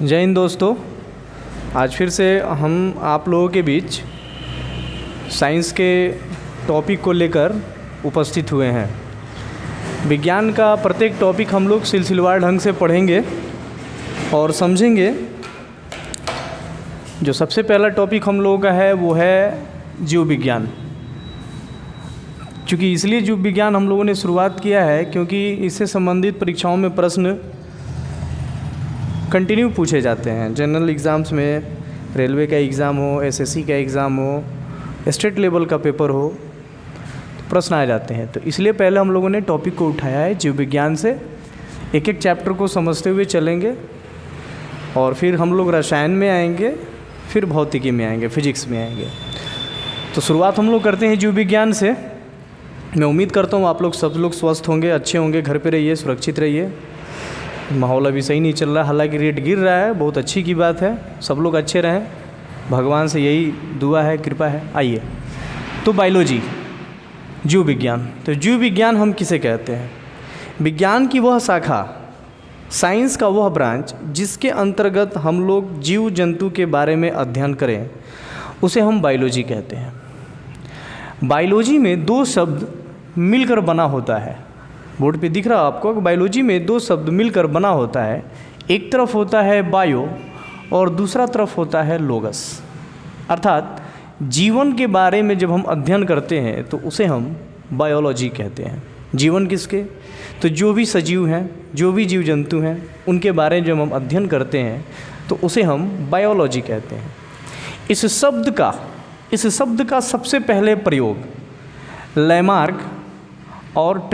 जय हिंद दोस्तों। आज फिर से हम आप लोगों के बीच साइंस के टॉपिक को लेकर उपस्थित हुए हैं। विज्ञान का प्रत्येक टॉपिक हम लोग सिलसिलेवार ढंग से पढ़ेंगे और समझेंगे। जो सबसे पहला टॉपिक हम लोगों का है वो है जीव विज्ञान। क्योंकि इसलिए जीव विज्ञान हम लोगों ने शुरुआत किया है क्योंकि इससे संबंधित परीक्षाओं में प्रश्न कंटिन्यू पूछे जाते हैं। जनरल एग्ज़ाम्स में, रेलवे का एग्ज़ाम हो, एसएससी का एग्ज़ाम हो, स्टेट लेवल का पेपर हो, तो प्रश्न आ जाते हैं। तो इसलिए पहले हम लोगों ने टॉपिक को उठाया है जीव विज्ञान से। एक एक चैप्टर को समझते हुए चलेंगे और फिर हम लोग रसायन में आएंगे, फिर भौतिकी में आएंगे, फिजिक्स में आएंगे। तो शुरुआत हम लोग करते हैं जीव विज्ञान से। मैं उम्मीद करता हूँ आप लोग सब लोग स्वस्थ होंगे, अच्छे होंगे, घर पे रहिए, सुरक्षित रहिए। माहौल अभी सही नहीं चल रहा, हालांकि रेट गिर रहा है, बहुत अच्छी की बात है। सब लोग अच्छे रहें, भगवान से यही दुआ है, कृपा है। आइए, तो बायोलॉजी, जीव विज्ञान। तो जीव विज्ञान हम किसे कहते हैं? विज्ञान की वह शाखा, साइंस का वह ब्रांच जिसके अंतर्गत हम लोग जीव जंतु के बारे में अध्ययन करें, उसे हम बायोलॉजी कहते हैं। बायोलॉजी में दो शब्द मिलकर बना होता है। बोर्ड पे दिख रहा है आपको कि बायोलॉजी में दो शब्द मिलकर बना होता है। एक तरफ होता है बायो और दूसरा तरफ होता है लोगस। अर्थात जीवन के बारे में जब हम अध्ययन करते हैं तो उसे हम बायोलॉजी कहते हैं। जीवन किसके? तो जो भी सजीव हैं, जो भी जीव जंतु हैं, उनके बारे में जब हम अध्ययन करते हैं तो उसे हम बायोलॉजी कहते हैं। इस शब्द का सबसे पहले प्रयोग लैमार्क और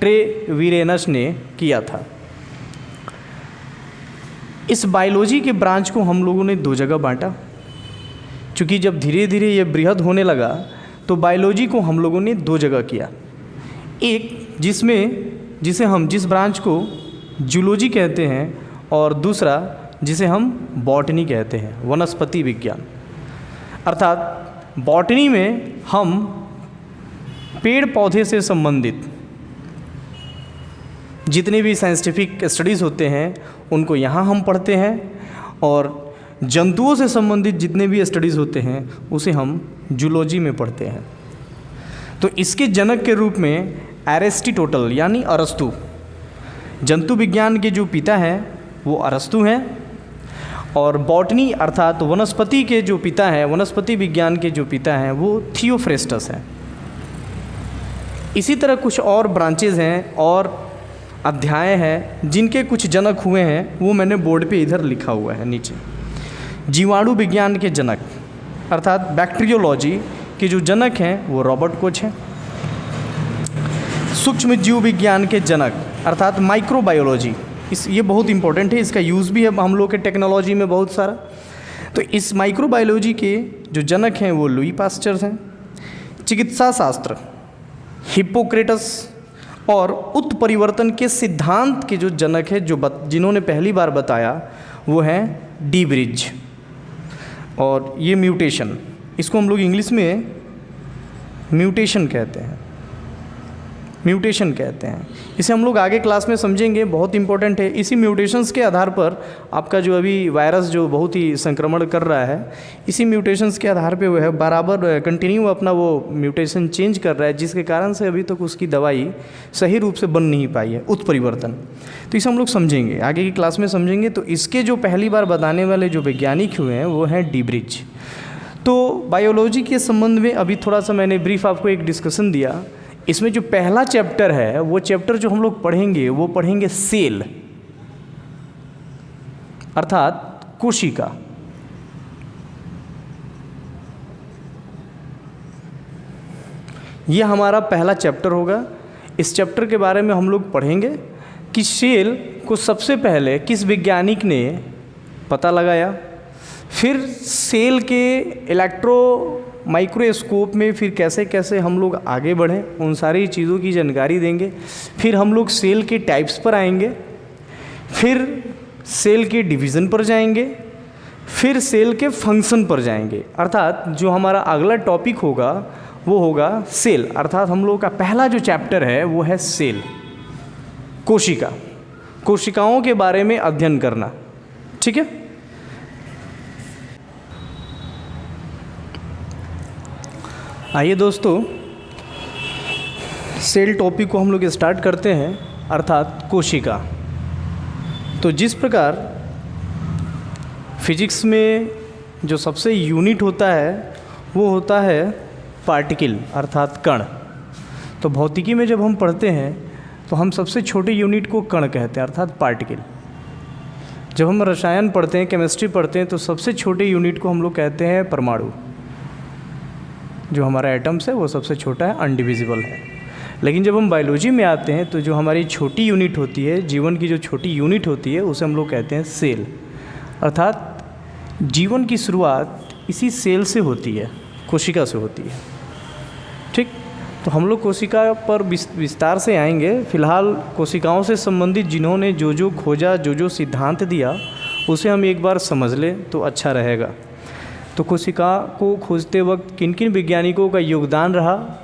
ट्रेवीरेनस ने किया था। इस बायोलॉजी के ब्रांच को हम लोगों ने दो जगह बांटा। क्योंकि जब धीरे धीरे ये बृहद होने लगा तो बायोलॉजी को हम लोगों ने दो जगह किया। एक जिस ब्रांच को जूलॉजी कहते हैं और दूसरा जिसे हम बॉटनी कहते हैं, वनस्पति विज्ञान। अर्थात बॉटनी में हम पेड़ पौधे से संबंधित जितने भी साइंटिफिक स्टडीज़ होते हैं उनको यहाँ हम पढ़ते हैं, और जंतुओं से संबंधित जितने भी स्टडीज़ होते हैं उसे हम जूलॉजी में पढ़ते हैं। तो इसके जनक के रूप में एरिस्टोटल यानी अरस्तु, जंतु विज्ञान के जो पिता हैं वो अरस्तु हैं, और बॉटनी अर्थात वनस्पति के जो पिता हैं, वनस्पति विज्ञान के जो पिता हैं वो थियोफ्रेस्टस हैं। इसी तरह कुछ और ब्रांचेज हैं और अध्याय हैं जिनके कुछ जनक हुए हैं, वो मैंने बोर्ड पे इधर लिखा हुआ है नीचे। जीवाणु विज्ञान के जनक अर्थात बैक्टीरियोलॉजी के जो जनक हैं वो रॉबर्ट कोच हैं। सूक्ष्म जीव विज्ञान के जनक अर्थात माइक्रोबायोलॉजी, ये बहुत इंपॉर्टेंट है, इसका यूज़ भी है हम लोग के टेक्नोलॉजी में बहुत सारा। तो इस माइक्रोबायोलॉजी के जो जनक हैं वो लुई पास्चर हैं। चिकित्सा शास्त्र हिप्पोक्रेटस और उत्परिवर्तन के सिद्धांत के जो जनक है, जिन्होंने पहली बार बताया, वो हैं डी ब्रिज। और ये म्यूटेशन, इसको हम लोग इंग्लिश में म्यूटेशन कहते हैं। इसे हम लोग आगे क्लास में समझेंगे, बहुत इंपॉर्टेंट है। इसी म्यूटेशंस के आधार पर आपका जो अभी वायरस जो बहुत ही संक्रमण कर रहा है, इसी म्यूटेशंस के आधार पे वो है बराबर कंटिन्यू अपना वो म्यूटेशन चेंज कर रहा है, जिसके कारण से अभी तक उसकी दवाई सही रूप से बन नहीं पाई है, उत्परिवर्तन। तो इसे हम लोग समझेंगे, आगे की क्लास में समझेंगे। तो इसके जो पहली बार बताने वाले जो वैज्ञानिक हुए हैं वो हैं डी ब्रिज। तो बायोलॉजी के संबंध में अभी थोड़ा सा मैंने ब्रीफ आपको एक डिस्कशन दिया। इसमें जो पहला चैप्टर है, वो चैप्टर जो हम लोग पढ़ेंगे वो पढ़ेंगे सेल अर्थात कोशिका। यह हमारा पहला चैप्टर होगा। इस चैप्टर के बारे में हम लोग पढ़ेंगे कि सेल को सबसे पहले किस वैज्ञानिक ने पता लगाया, फिर सेल के इलेक्ट्रो माइक्रोस्कोप में फिर कैसे कैसे हम लोग आगे बढ़े, उन सारी चीज़ों की जानकारी देंगे। फिर हम लोग सेल के टाइप्स पर आएंगे, फिर सेल के डिवीज़न पर जाएंगे, फिर सेल के फंक्शन पर जाएंगे। अर्थात जो हमारा अगला टॉपिक होगा वो होगा सेल। अर्थात हम लोग का पहला जो चैप्टर है वो है सेल, कोशिकाओं के बारे में अध्ययन करना। ठीक है। आइए दोस्तों, सेल टॉपिक को हम लोग स्टार्ट करते हैं, अर्थात कोशिका। तो जिस प्रकार फिजिक्स में जो सबसे यूनिट होता है वो होता है पार्टिकल, अर्थात कण। तो भौतिकी में जब हम पढ़ते हैं तो हम सबसे छोटे यूनिट को कण कहते हैं, अर्थात पार्टिकल। जब हम रसायन पढ़ते हैं, केमिस्ट्री पढ़ते हैं, तो सबसे छोटे यूनिट को हम लोग कहते हैं परमाणु। जो हमारा एटम्स है वो सबसे छोटा है, अनडिविजिबल है। लेकिन जब हम बायोलॉजी में आते हैं तो जो हमारी छोटी यूनिट होती है, जीवन की जो छोटी यूनिट होती है, उसे हम लोग कहते हैं सेल। अर्थात जीवन की शुरुआत इसी सेल से होती है, कोशिका से होती है। ठीक, तो हम लोग कोशिका पर विस्तार से आएंगे। फिलहाल कोशिकाओं से संबंधित जिन्होंने जो जो खोजा, जो जो सिद्धांत दिया, उसे हम एक बार समझ लें तो अच्छा रहेगा। तो कोशिका को खोजते वक्त किन किन वैज्ञानिकों का योगदान रहा,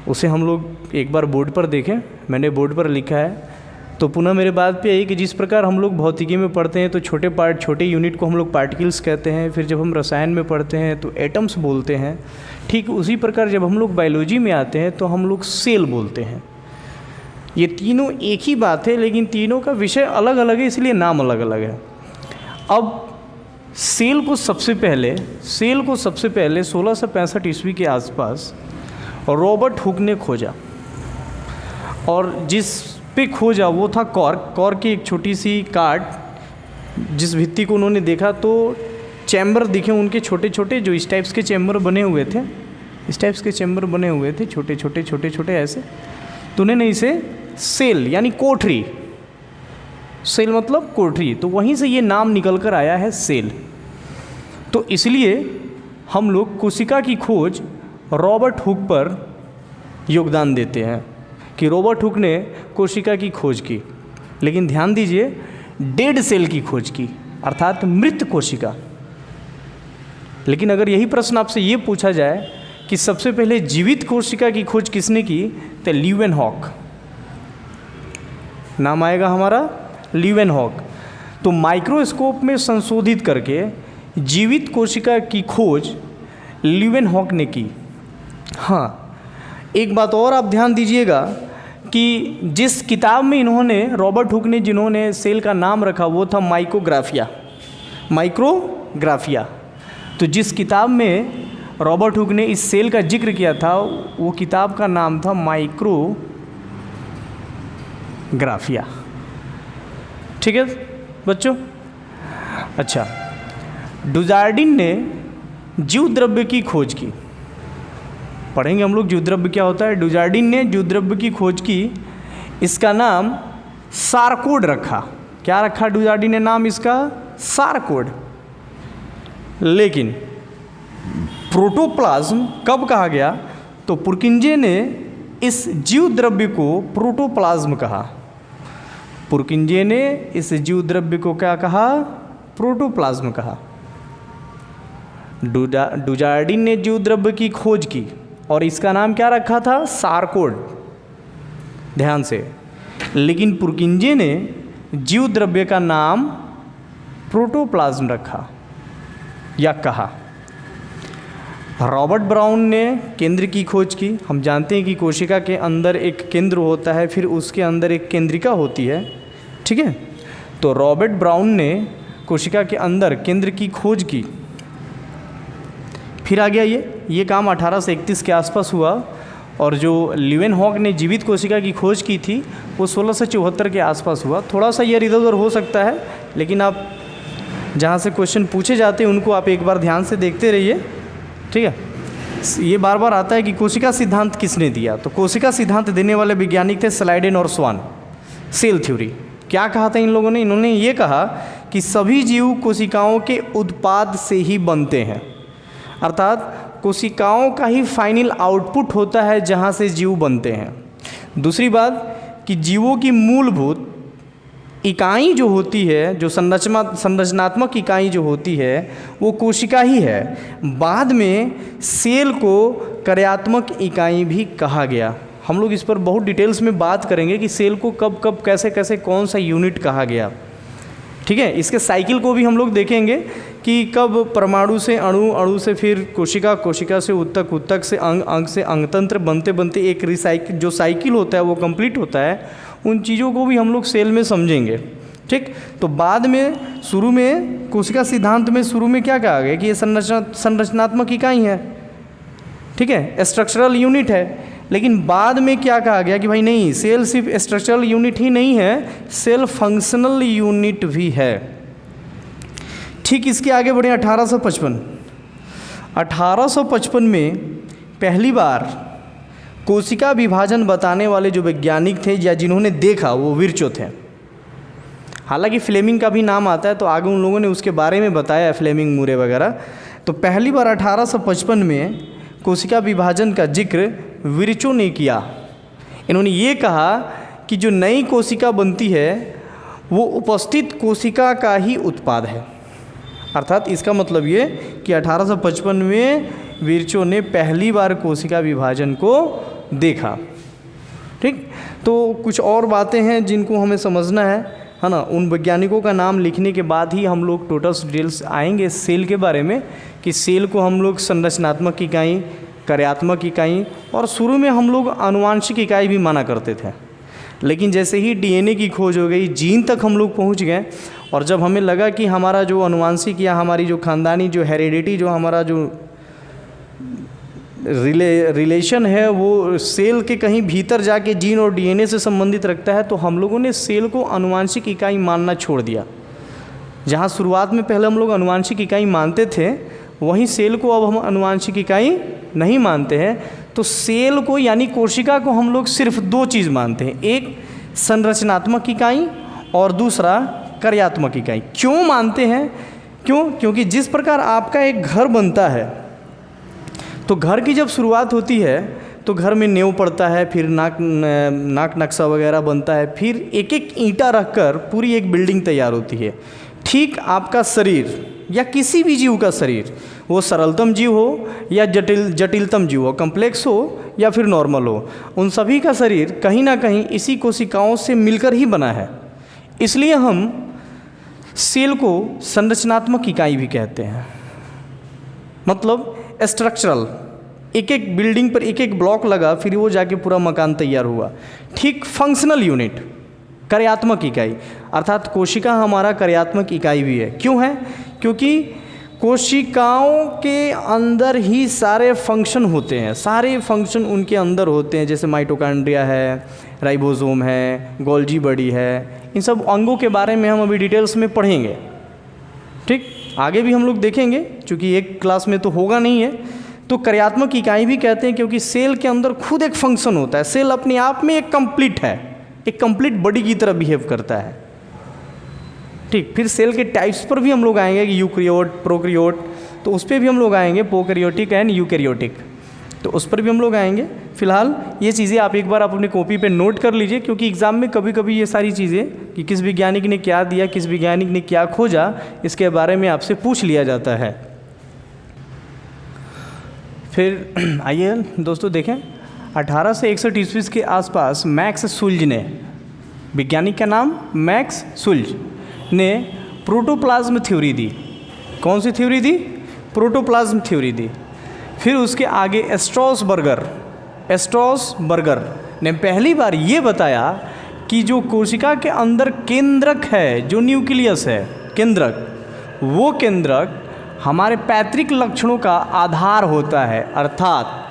उसे हम लोग एक बार बोर्ड पर देखें। मैंने बोर्ड पर लिखा है। तो पुनः मेरे बात पे आई कि जिस प्रकार हम लोग भौतिकी में पढ़ते हैं तो छोटे यूनिट को हम लोग पार्टिकल्स कहते हैं, फिर जब हम रसायन में पढ़ते हैं तो एटम्स बोलते हैं। ठीक उसी प्रकार जब हम लोग बायोलॉजी में आते हैं तो हम लोग सेल बोलते हैं। ये तीनों एक ही बात है, लेकिन तीनों का विषय अलग अलग है, इसलिए नाम अलग अलग है। अब सेल को सबसे पहले 1665 ईस्वी के आसपास रॉबर्ट हुक ने खोजा, और जिस पे खोजा वो था कॉर्क की एक छोटी सी कार्ड। जिस भित्ति को उन्होंने देखा तो चैम्बर दिखे उनके छोटे छोटे, जो इस टाइप्स के चैम्बर बने हुए थे, छोटे छोटे ऐसे। तो उन्होंने इसे सेल यानी कोठरी, सेल मतलब कोठरी, तो वहीं से ये नाम निकल कर आया है सेल। तो इसलिए हम लोग कोशिका की खोज रॉबर्ट हुक पर योगदान देते हैं कि रॉबर्ट हुक ने कोशिका की खोज की। लेकिन ध्यान दीजिए, डेड सेल की खोज की, अर्थात मृत कोशिका। लेकिन अगर यही प्रश्न आपसे ये पूछा जाए कि सबसे पहले जीवित कोशिका की खोज किसने की, तो लीवेनहॉक नाम आएगा हमारा, लीवेनहॉक। तो माइक्रोस्कोप में संशोधित करके जीवित कोशिका की खोज लीवेनहॉक ने की। हाँ, एक बात और आप ध्यान दीजिएगा कि जिस किताब में इन्होंने, रॉबर्ट हुक ने जिन्होंने सेल का नाम रखा वो था माइक्रोग्राफिया। तो जिस किताब में रॉबर्ट हुक ने इस सेल का जिक्र किया था वो किताब का नाम था माइक्रोग्राफिया। ठीक है बच्चों। अच्छा, डुजार्डिन ने जीव द्रव्य की खोज की। पढ़ेंगे हम लोग जीव द्रव्य क्या होता है। डुजार्डिन ने जीव द्रव्य की खोज की, इसका नाम सारकोड रखा। क्या रखा डुजार्डिन ने नाम इसका? सारकोड। लेकिन प्रोटोप्लाज्म कब कहा गया? तो पुरकिंजे ने इस जीव द्रव्य को प्रोटोप्लाज्म कहा। पुरकिंजे ने इस जीव द्रव्य को क्या कहा? प्रोटोप्लाज्म कहा। डुजार्डिन ने जीव द्रव्य की खोज की और इसका नाम क्या रखा था? सारकोड। ध्यान से। लेकिन पुरकिंजे ने जीव द्रव्य का नाम प्रोटोप्लाज्म रखा या कहा। रॉबर्ट ब्राउन ने केंद्र की खोज की। हम जानते हैं कि कोशिका के अंदर एक केंद्र होता है, फिर उसके अंदर एक केंद्रिका होती है। ठीक है, तो रॉबर्ट ब्राउन ने कोशिका के अंदर केंद्र की खोज की। फिर आ गया ये काम 1831 के आसपास हुआ, और जो लीवेनहॉक ने जीवित कोशिका की खोज की थी वो 1674 के आसपास हुआ। थोड़ा सा ये इधर उधर हो सकता है, लेकिन आप जहाँ से क्वेश्चन पूछे जाते हैं उनको आप एक बार ध्यान से देखते रहिए। ठीक है, ये बार बार आता है कि कोशिका सिद्धांत किसने दिया। तो कोशिका सिद्धांत देने वाले वैज्ञानिक थे स्लाइडेन और स्वान। सेल थ्योरी क्या कहा था इन लोगों ने? इन्होंने ये कहा कि सभी जीव कोशिकाओं के उत्पाद से ही बनते हैं, अर्थात कोशिकाओं का ही फाइनल आउटपुट होता है जहाँ से जीव बनते हैं। दूसरी बात कि जीवों की मूलभूत इकाई जो होती है, जो संरचनात्मक इकाई जो होती है वो कोशिका ही है। बाद में सेल को कार्यात्मक इकाई भी कहा गया। हम लोग इस पर बहुत डिटेल्स में बात करेंगे कि सेल को कब कब कैसे कैसे कौन सा यूनिट कहा गया। ठीक है। इसके साइकिल को भी हम लोग देखेंगे कि कब परमाणु से अणु, अणु से फिर कोशिका, कोशिका से उत्तक, उत्तक से अंग, अंग से अंगतंत्र बनते बनते एक रिसाइकिल जो साइकिल होता है वो कंप्लीट होता है। उन चीज़ों को भी हम लोग सेल में समझेंगे। ठीक, तो बाद में शुरू में कोशिका सिद्धांत में शुरू में क्या कहा गया कि ये संरचनात्मक इकाई है, ठीक है, स्ट्रक्चरल यूनिट है। लेकिन बाद में क्या कहा गया कि भाई नहीं, सेल सिर्फ स्ट्रक्चरल यूनिट ही नहीं है, सेल फंक्शनल यूनिट भी है। ठीक, इसके आगे बढ़े 1855 में पहली बार कोशिका विभाजन बताने वाले जो वैज्ञानिक थे या जिन्होंने देखा वो विर्चो थे। हालांकि फ्लेमिंग का भी नाम आता है, तो आगे उन लोगों ने उसके बारे में बताया, फ्लेमिंग, मूरे वगैरह। तो पहली बार 1855 में कोशिका विभाजन का जिक्र विर्चो ने किया। इन्होंने ये कहा कि जो नई कोशिका बनती है वो उपस्थित कोशिका का ही उत्पाद है। अर्थात इसका मतलब ये कि 1855 में विर्चो ने पहली बार कोशिका विभाजन को देखा। ठीक, तो कुछ और बातें हैं जिनको हमें समझना है ना। उन वैज्ञानिकों का नाम लिखने के बाद ही हम लोग टोटल डिटेल्स आएंगे सेल के बारे में, कि सेल को हम लोग संरचनात्मक इकाई, कार्यात्मक इकाई और शुरू में हम लोग आनुवांशिक इकाई भी माना करते थे। लेकिन जैसे ही डीएनए की खोज हो गई, जीन तक हम लोग पहुंच गए, और जब हमें लगा कि हमारा जो आनुवांशिक या हमारी जो खानदानी जो हेरिडिटी, जो हमारा जो रिलेशन है वो सेल के कहीं भीतर जाके जीन और डीएनए से संबंधित रखता है, तो हम लोगों ने सेल को आनुवांशिक इकाई मानना छोड़ दिया। जहाँ शुरुआत में पहले हम लोग आनुवांशिक इकाई मानते थे, वहीं सेल को अब हम आनुवांशिक इकाई नहीं मानते हैं। तो सेल को यानी कोशिका को हम लोग सिर्फ दो चीज़ मानते हैं, एक संरचनात्मक इकाई और दूसरा कार्यात्मक इकाई। क्यों मानते हैं? क्योंकि जिस प्रकार आपका एक घर बनता है, तो घर की जब शुरुआत होती है तो घर में नींव पड़ता है, फिर नाक नक्शा वगैरह बनता है, फिर एक एक ईंटा रखकर पूरी एक बिल्डिंग तैयार होती है। ठीक आपका शरीर या किसी भी जीव का शरीर, वो सरलतम जीव हो या जटिलतम जीव हो, कम्प्लेक्स हो या फिर नॉर्मल हो, उन सभी का शरीर कहीं ना कहीं इसी कोशिकाओं से मिलकर ही बना है। इसलिए हम सेल को संरचनात्मक इकाई भी कहते हैं, मतलब स्ट्रक्चरल। एक एक बिल्डिंग पर एक एक ब्लॉक लगा, फिर वो जाके पूरा मकान तैयार हुआ। ठीक, फंक्शनल यूनिट, कार्यात्मक इकाई, अर्थात कोशिका हमारा कार्यात्मक इकाई भी है। क्यों है? क्योंकि कोशिकाओं के अंदर ही सारे फंक्शन होते हैं, सारे फंक्शन उनके अंदर होते हैं। जैसे माइटोकॉन्ड्रिया है, राइबोसोम है, गोल्जी बॉडी है, इन सब अंगों के बारे में हम अभी डिटेल्स में पढ़ेंगे। ठीक, आगे भी हम लोग देखेंगे, क्योंकि एक क्लास में तो होगा नहीं है। तो कार्यात्मक इकाई भी कहते हैं क्योंकि सेल के अंदर खुद एक फंक्शन होता है। सेल अपने आप में एक कंप्लीट है, एक कंप्लीट बॉडी की तरह बिहेव करता है। ठीक, फिर सेल के टाइप्स पर भी हम लोग आएंगे कि यूकैरियोट, प्रोकैरियोट, तो उस पर भी हम लोग आएंगे, प्रोकैरियोटिक एंड यूकैरियोटिक, तो उस पर भी हम लोग आएंगे। फिलहाल ये चीज़ें आप एक बार अपने कॉपी पे नोट कर लीजिए, क्योंकि एग्ज़ाम में कभी कभी ये सारी चीज़ें कि किस वैज्ञानिक ने क्या दिया, किस वैज्ञानिक ने क्या खोजा, इसके बारे में आपसे पूछ लिया जाता है। फिर आइए दोस्तों देखें, 1861 ईस्वी के आसपास मैक्स सुल्ज ने, वैज्ञानिक का नाम मैक्स सुल्ज ने प्रोटोप्लाज्म थ्योरी दी। कौन सी थ्योरी दी? प्रोटोप्लाज्म थ्योरी दी। फिर उसके आगे एस्ट्रोसबर्गर ने पहली बार ये बताया कि जो कोशिका के अंदर केंद्रक है, जो न्यूक्लियस है, केंद्रक, वो केंद्रक हमारे पैतृक लक्षणों का आधार होता है। अर्थात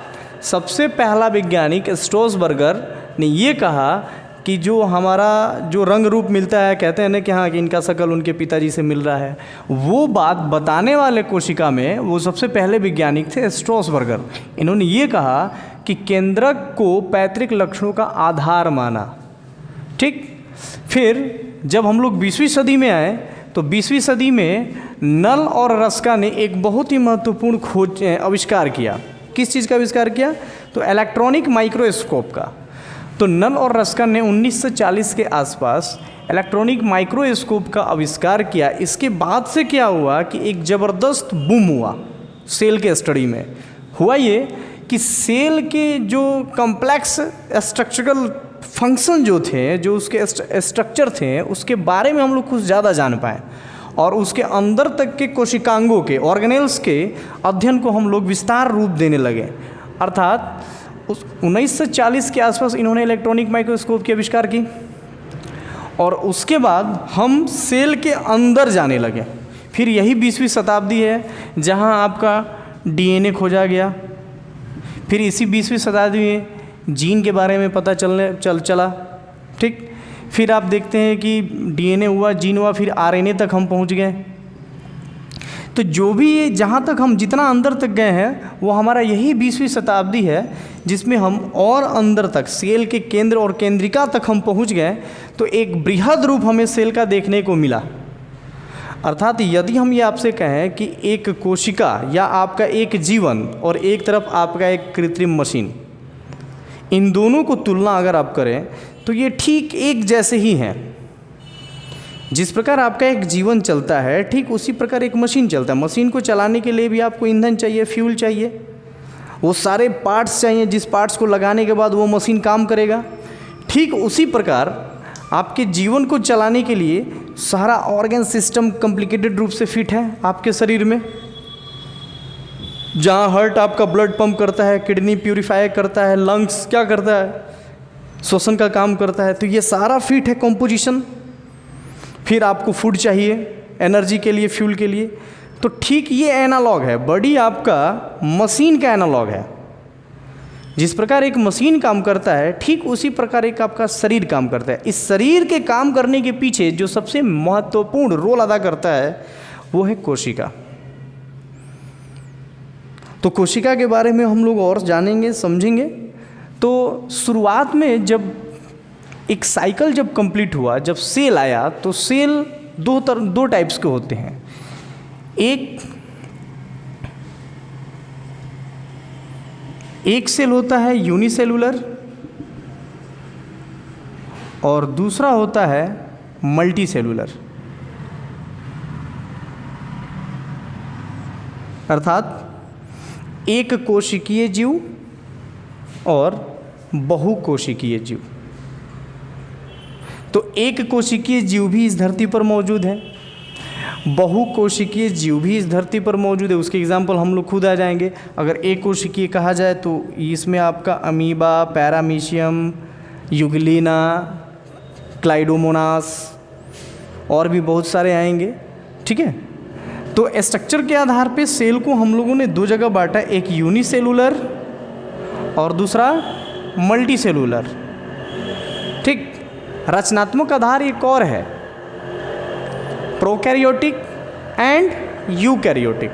सबसे पहला वैज्ञानिक एस्ट्रोसबर्गर ने ये कहा कि जो हमारा जो रंग रूप मिलता है, कहते हैं ना कि हाँ कि इनका शकल उनके पिताजी से मिल रहा है, वो बात बताने वाले कोशिका में वो सबसे पहले वैज्ञानिक थे एस्ट्रोसबर्गर। इन्होंने ये कहा कि केंद्रक को पैतृक लक्षणों का आधार माना। ठीक, फिर जब हम लोग 20वीं सदी में आए, तो 20वीं सदी में नल और रस्का ने एक बहुत ही महत्वपूर्ण खोज आविष्कार किया। किस चीज़ का आविष्कार किया? तो इलेक्ट्रॉनिक माइक्रोस्कोप का। तो नल और रस्का ने 1940 के आसपास इलेक्ट्रॉनिक माइक्रोस्कोप का आविष्कार किया। इसके बाद से क्या हुआ कि एक ज़बरदस्त बूम हुआ सेल के स्टडी में। हुआ ये कि सेल के जो कॉम्प्लेक्स स्ट्रक्चरल फंक्शन जो थे, जो उसके स्ट्रक्चर थे, उसके बारे में हम लोग कुछ ज़्यादा जान पाएँ और उसके अंदर तक के कोशिकांगों के, ऑर्गेनेल्स के अध्ययन को हम लोग विस्तार रूप देने लगे। अर्थात उस 1940 के आसपास इन्होंने इलेक्ट्रॉनिक माइक्रोस्कोप की आविष्कार की और उसके बाद हम सेल के अंदर जाने लगे। फिर यही 20वीं शताब्दी है जहां आपका डीएनए खोजा गया। फिर इसी 20वीं शताब्दी में जीन के बारे में पता चला, ठीक। फिर आप देखते हैं कि डीएनए हुआ, जीन हुआ, फिर आरएनए तक हम पहुंच गए। तो जो भी ये जहाँ तक हम जितना अंदर तक गए हैं वो हमारा यही 20वीं शताब्दी है जिसमें हम और अंदर तक सेल के केंद्र और केंद्रिका तक हम पहुँच गए। तो एक बृहद रूप हमें सेल का देखने को मिला। अर्थात यदि हम ये आपसे कहें कि एक कोशिका या आपका एक जीवन और एक तरफ आपका एक कृत्रिम मशीन, इन दोनों को तुलना अगर आप करें तो ये ठीक एक जैसे ही हैं। जिस प्रकार आपका एक जीवन चलता है ठीक उसी प्रकार एक मशीन चलता है। मशीन को चलाने के लिए भी आपको ईंधन चाहिए, फ्यूल चाहिए, वो सारे पार्ट्स चाहिए जिस पार्ट्स को लगाने के बाद वो मशीन काम करेगा। ठीक उसी प्रकार आपके जीवन को चलाने के लिए सारा ऑर्गन सिस्टम कॉम्प्लिकेटेड रूप से फिट है आपके शरीर में। जहाँ हार्ट आपका ब्लड पंप करता है, किडनी प्यूरिफाई करता है, लंग्स क्या करता है, श्वसन का काम करता है। तो ये सारा फिट है कॉम्पोजिशन। फिर आपको फूड चाहिए एनर्जी के लिए, फ्यूल के लिए। तो ठीक ये एनालॉग है, बॉडी आपका मशीन का एनालॉग है। जिस प्रकार एक मशीन काम करता है ठीक उसी प्रकार एक आपका शरीर काम करता है। इस शरीर के काम करने के पीछे जो सबसे महत्वपूर्ण रोल अदा करता है वो है कोशिका। तो कोशिका के बारे में हम लोग और जानेंगे, समझेंगे। तो शुरुआत में जब एक साइकिल जब कंप्लीट हुआ, जब सेल आया, तो सेल दो टाइप्स के होते हैं। एक सेल होता है यूनिसेलुलर और दूसरा होता है मल्टी सेलुलर। अर्थात एक कोशिकीय जीव और बहुकोशिकीय जीव। तो एक कोशिकीय जीव भी इस धरती पर मौजूद है, बहुकोशिकीय जीव भी इस धरती पर मौजूद है। उसके एग्जाम्पल हम लोग खुद आ जाएंगे। अगर एक कोशिकीय कहा जाए तो इसमें आपका अमीबा, पैरामीशियम, यूग्लिना, क्लाइडोमोनास और भी बहुत सारे आएंगे, ठीक है। तो स्ट्रक्चर के आधार पे सेल को हम लोगों ने दो जगह बांटा, एक यूनिसेलुलर और दूसरा मल्टी सेलुलर, ठीक। रचनात्मक आधार एक और है, प्रोकैरियोटिक एंड यूकैरियोटिक।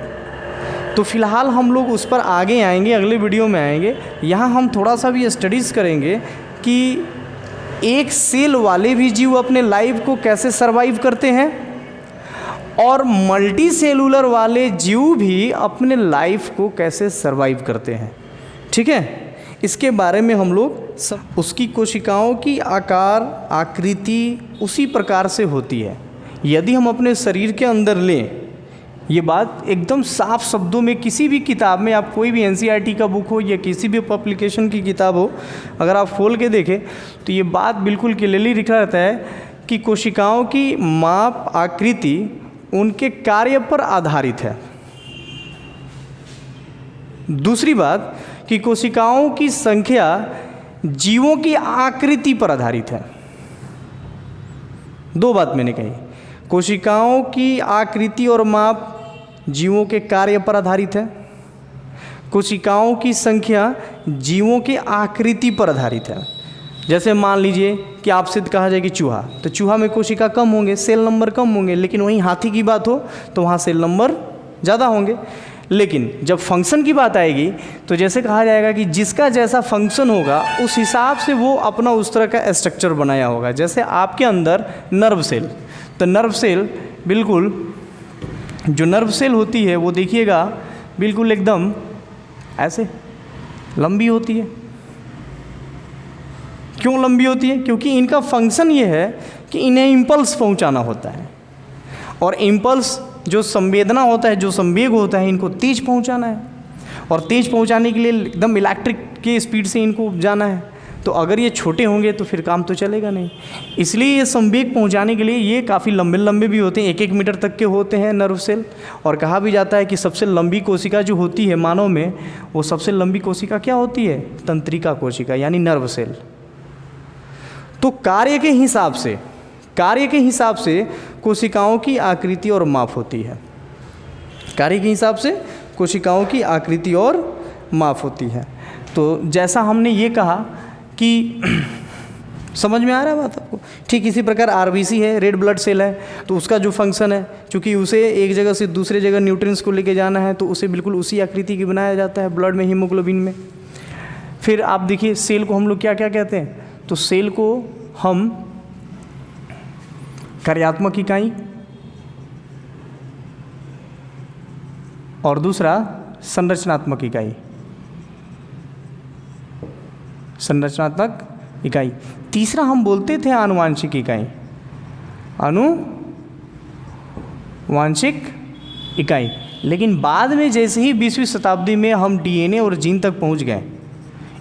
तो फिलहाल हम लोग उस पर आगे आएंगे, अगले वीडियो में आएंगे। यहाँ हम थोड़ा सा भी स्टडीज़ करेंगे कि एक सेल वाले भी जीव अपने लाइफ को कैसे सरवाइव करते हैं और मल्टी सेलुलर वाले जीव भी अपने लाइफ को कैसे सरवाइव करते हैं, ठीक है। इसके बारे में हम लोग सब, उसकी कोशिकाओं की आकार आकृति उसी प्रकार से होती है। यदि हम अपने शरीर के अंदर लें, ये बात एकदम साफ शब्दों में किसी भी किताब में, आप कोई भी एनसीईआरटी का बुक हो या किसी भी पब्लिकेशन की किताब हो, अगर आप खोल के देखें तो ये बात बिल्कुल क्लियरली लिखा रहता है कि कोशिकाओं की माप आकृति उनके कार्य पर आधारित है। दूसरी बात कि कोशिकाओं की संख्या जीवों की आकृति पर आधारित है। दो बात मैंने कही, कोशिकाओं की आकृति और माप जीवों के कार्य पर आधारित है, कोशिकाओं की संख्या जीवों की आकृति पर आधारित है। जैसे मान लीजिए कि आपसे कहा जाए कि चूहा, तो चूहा में कोशिका कम होंगे, सेल नंबर कम होंगे, लेकिन वहीं हाथी की बात हो तो वहाँ सेल नंबर ज़्यादा होंगे। लेकिन जब फंक्शन की बात आएगी तो जैसे कहा जाएगा कि जिसका जैसा फंक्शन होगा उस हिसाब से वो अपना उस तरह का स्ट्रक्चर बनाया होगा। जैसे आपके अंदर नर्व सेल, तो नर्व सेल बिल्कुल, जो नर्व सेल होती है वो देखिएगा बिल्कुल एकदम ऐसे लंबी होती है। क्यों लंबी होती है? क्योंकि इनका फंक्शन ये है कि इन्हें इम्पल्स पहुंचाना होता है, और इम्पल्स जो संवेदना होता है, जो संवेग होता है, इनको तेज पहुंचाना है, और तेज पहुंचाने के लिए एकदम इलेक्ट्रिक के स्पीड से इनको जाना है। तो अगर ये छोटे होंगे तो फिर काम तो चलेगा नहीं। इसलिए ये संवेग पहुंचाने के लिए ये काफ़ी लंबे लंबे भी होते हैं, 1-1 मीटर तक के होते हैं नर्व सेल। और कहा भी जाता है कि सबसे लंबी कोशिका जो होती है मानव में, वो सबसे लंबी कोशिका क्या होती है? तंत्रिका कोशिका, यानी नर्व सेल। तो कार्य के हिसाब से कोशिकाओं की आकृति और माप होती है। कार्य के हिसाब से कोशिकाओं की आकृति और माप होती है। तो जैसा हमने ये कहा कि समझ में आ रहा है बात आपको? ठीक इसी प्रकार आरबीसी है, रेड ब्लड सेल है, तो उसका जो फंक्शन है, चूँकि उसे एक जगह से दूसरे जगह न्यूट्रिएंट्स को लेके जाना है, तो उसे बिल्कुल उसी आकृति की बनाया जाता है ब्लड में, हीमोग्लोबिन में। फिर आप देखिए सेल को हम लोग क्या क्या कहते हैं? तो सेल को हम कार्यात्मक इकाई और दूसरा संरचनात्मक इकाई, तीसरा हम बोलते थे आनुवांशिक इकाई, आनुवांशिक इकाई। लेकिन बाद में जैसे ही 20वीं शताब्दी में हम डीएनए और जीन तक पहुंच गए,